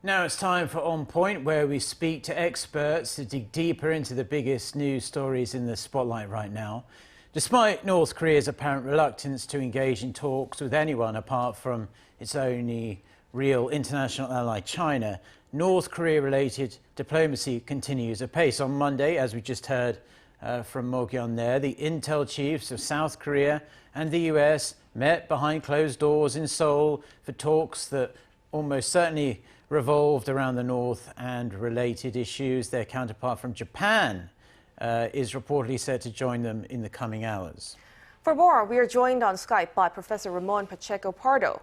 Now it's time for Onpoint, where we speak to experts to dig deeper into the biggest news stories in the spotlight right now. Despite North Korea's apparent reluctance to engage in talks with anyone apart from its only real international ally, China, North Korea-related diplomacy continues apace. On Monday, as we just heard from Mo-kyun there, the intel chiefs of South Korea and the U.S. met behind closed doors in Seoul for talks that almost certainly revolved around the North and related issues. Their counterpart from Japan is reportedly set to join them in the coming hours. For more, we are joined on Skype by Professor Ramon Pacheco Pardo,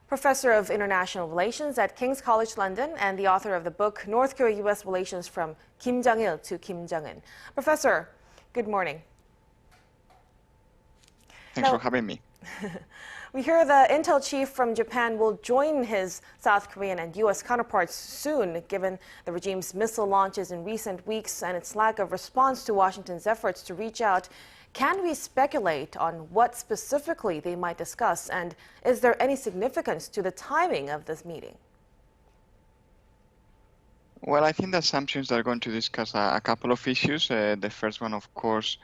Professor of International Relations at King's College London and the author of the book North Korea-U.S. Relations from Kim Jong-il to Kim Jong-un. Professor, good morning. Thanks for having me. We hear the intel chief from Japan will join his South Korean and U.S. counterparts soon, given the regime's missile launches in recent weeks and its lack of response to Washington's efforts to reach out. Can we speculate on what specifically they might discuss, and is there any significance to the timing of this meeting? Well, I think the assumptions are going to discuss a couple of issues. The first one, of course,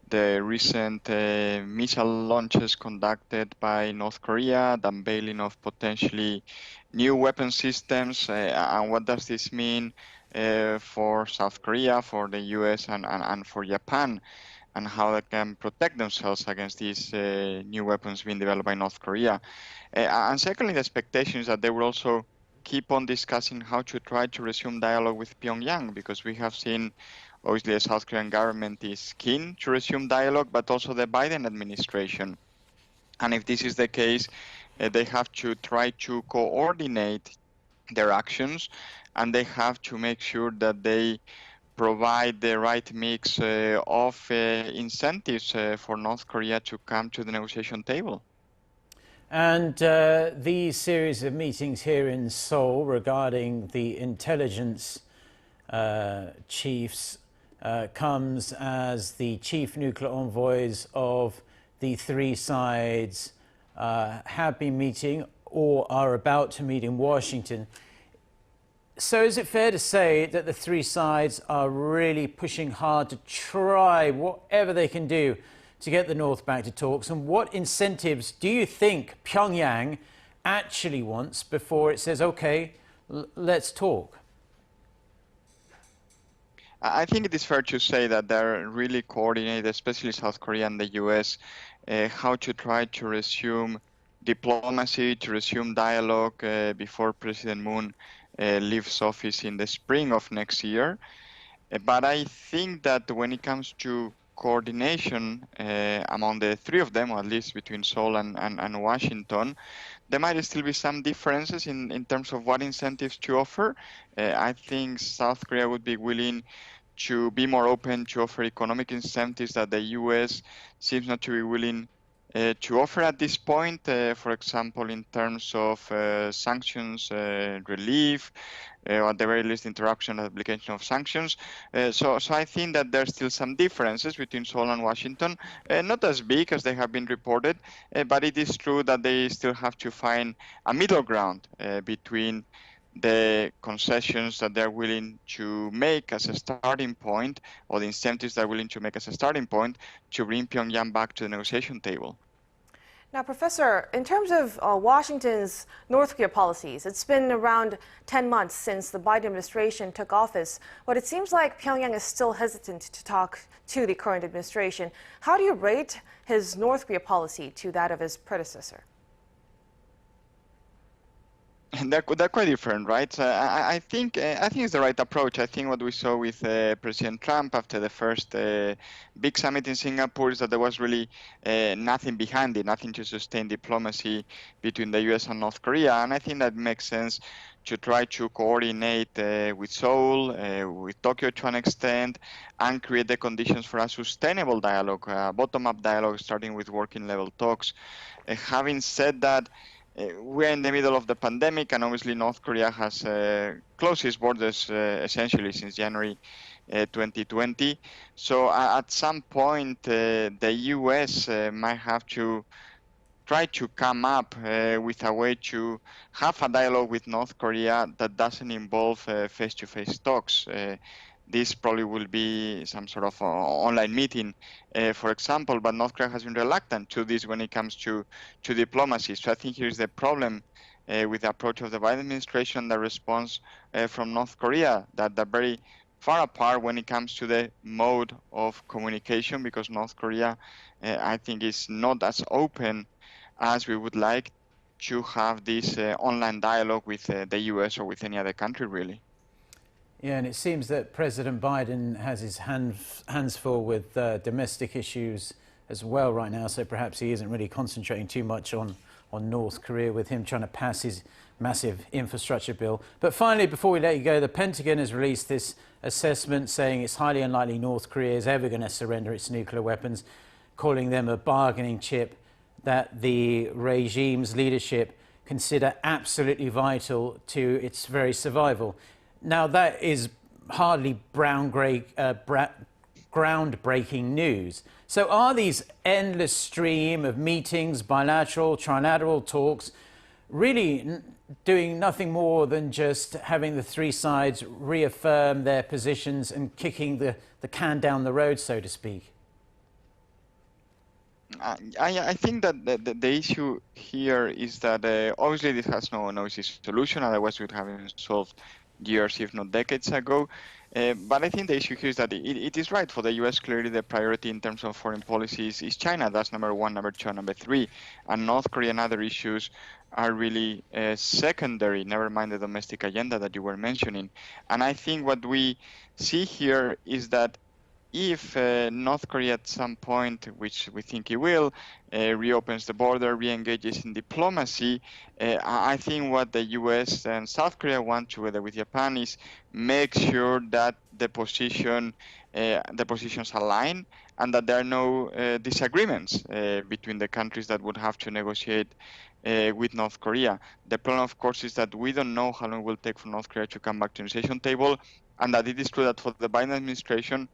the recent missile launches conducted by North Korea, the unveiling of potentially new weapon systems, and what does this mean for South Korea, for the U.S., and for Japan, and how they can protect themselves against these new weapons being developed by North Korea. And secondly, the expectation is that they will also keep on discussing how to try to resume dialogue with Pyongyang, because we have seen obviously the South Korean government is keen to resume dialogue, but also the Biden administration. And if this is the case, they have to try to coordinate their actions, and they have to make sure that they provide the right mix of incentives for North Korea to come to the negotiation table. And these series of meetings here in Seoul regarding the intelligence chiefs comes as the chief nuclear envoys of the three sides have been meeting or are about to meet in Washington. So is it fair to say that the three sides are really pushing hard to try whatever they can do to get the North back to talks? And what incentives do you think Pyongyang actually wants before it says, OK, let's talk? I think it is fair to say that they're really coordinated, especially South Korea and the U.S., how to try to resume diplomacy, to resume dialogue before President Moon leaves office in the spring of next year. But I think that when it comes to coordination among the three of them, or at least between Seoul and Washington, there might still be some differences in terms of what incentives to offer. I think South Korea would be willing to be more open to offer economic incentives that the U.S. seems not to be willing to offer at this point, for example, in terms of sanctions relief, or at the very least interruption of application of sanctions. So I think that there's still some differences between Seoul and Washington, not as big as they have been reported, but it is true that they still have to find a middle ground between the concessions that they're willing to make as a starting point, or the incentives they're willing to make as a starting point, to bring Pyongyang back to the negotiation table. Now, Professor, in terms of Washington's North Korea policies, it's been around 10 months since the Biden administration took office, but it seems like Pyongyang is still hesitant to talk to the current administration. How do you rate his North Korea policy to that of his predecessor? And they're quite different, right? So I think it's the right approach. I think what we saw with President Trump after the first big summit in Singapore is that there was really nothing behind it, nothing to sustain diplomacy between the U.S. and North Korea. And I think that makes sense to try to coordinate with Seoul, with Tokyo to an extent, and create the conditions for a sustainable dialogue, bottom-up dialogue, starting with working level talks. Having said that, we're in the middle of the pandemic, and obviously North Korea has closed its borders essentially since January 2020. So at some point, the U.S. might have to try to come up with a way to have a dialogue with North Korea that doesn't involve face-to-face talks. This probably will be some sort of online meeting, for example, but North Korea has been reluctant to this when it comes to diplomacy. So I think here's the problem with the approach of the Biden administration, the response from North Korea, that they're very far apart when it comes to the mode of communication, because North Korea, I think, is not as open as we would like to have this online dialogue with the U.S. or with any other country, really. Yeah, and it seems that President Biden has his hands full with domestic issues as well right now, so perhaps he isn't really concentrating too much on North Korea, with him trying to pass his massive infrastructure bill. But finally, before we let you go, the Pentagon has released this assessment saying it's highly unlikely North Korea is ever going to surrender its nuclear weapons, calling them a bargaining chip that the regime's leadership consider absolutely vital to its very survival. Now, that is hardly groundbreaking news. So are these endless stream of meetings, bilateral, trilateral talks, really doing nothing more than just having the three sides reaffirm their positions and kicking the can down the road, so to speak? I think that the issue here is that obviously this has no easy solution, otherwise we would have been solved years, if not decades ago. But I think the issue here is that it is right. For the U.S., clearly the priority in terms of foreign policies is China. That's number one, number two, and number three. And North Korea and other issues are really secondary, never mind the domestic agenda that you were mentioning. And I think what we see here is that if North Korea at some point, which we think it will, reopens the border, re-engages in diplomacy, I think what the U.S. and South Korea want, together with Japan, is make sure that the positions align and that there are no disagreements between the countries that would have to negotiate with North Korea. The problem, of course, is that we don't know how long it will take for North Korea to come back to the negotiation table, and that it is true that for the Biden administration,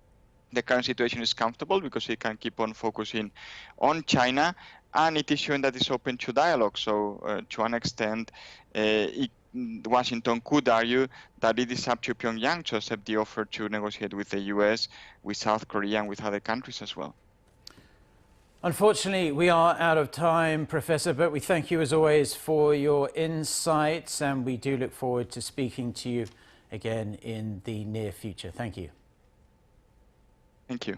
the current situation is comfortable because it can keep on focusing on China, and it is showing that it's open to dialogue. So to an extent, Washington could argue that it is up to Pyongyang to accept the offer to negotiate with the U.S., with South Korea, and with other countries as well. Unfortunately, we are out of time, Professor, but we thank you as always for your insights, and we do look forward to speaking to you again in the near future. Thank you. Thank you.